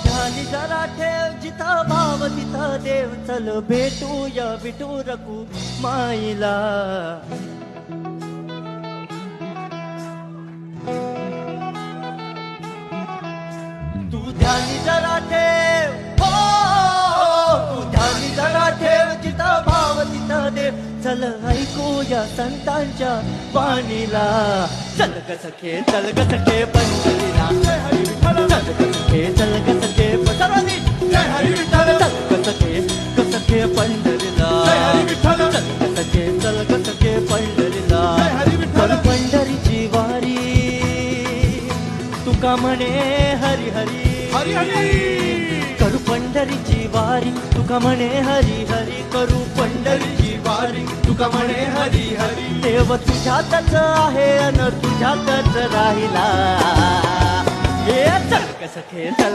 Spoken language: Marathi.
ध्यानी जरा ठेव जिथं भाव तिथं देव चल भेटूया विठुरकू माईला तू ध्यानी जरा ठेव तू ध्यानी जरा ठेव जिथं भाव तिथं देव चल ऐकूया संतांच्या वाणीला चल ग सखे पंढरीला चल ग सखे चल ग सखे पंढरीला चल ग सखे पंढरीला कर पंढरीची वारी तुका म्हणे हरी हरी हरी हरी करू पंढरीची वारी तुका म्हणे हरी हरी करू पंढरीची वारी तुका म्हणे हरी हरी देव तुझ्यातच आहे अन तुझ्यातच राहिला हे चल ग सखे चल